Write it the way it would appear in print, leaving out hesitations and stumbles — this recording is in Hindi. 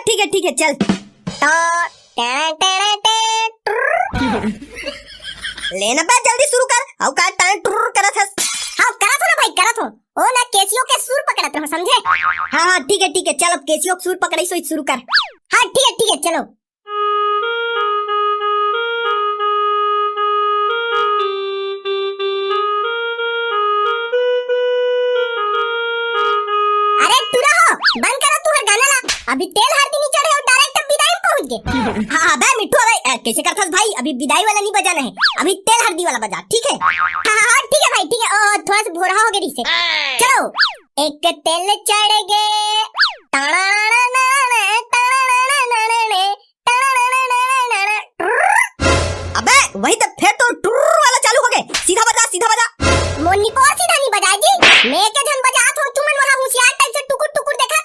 ठीक है चल। लेना बा जल्दी शुरू कर। औ का टाइम टुर करत हस। हां करत हो ना भाई करत हो। ओ ना केसियो के सुर पकड़त हो समझे। हां ठीक है चल अब केसियो के सुर पकड़ई सो शुरू कर। हां ठीक है चलो। अरे तू रहो बंद करो तू हर गाना ला। अभी तेल हरदी नहीं चढ़े और डायरेक्ट विदाई में पहुंच गए। हां बे मिठू भाई कैसे करथस भाई? अभी विदाई वाला नहीं बजाना है, अभी तेल हरदी वाला बजा, ठीक है? हां ठीक है भाई ठीक है। ओ थोड़ा सा भोरा हो गई से। चलो एक तेल चढ़ गए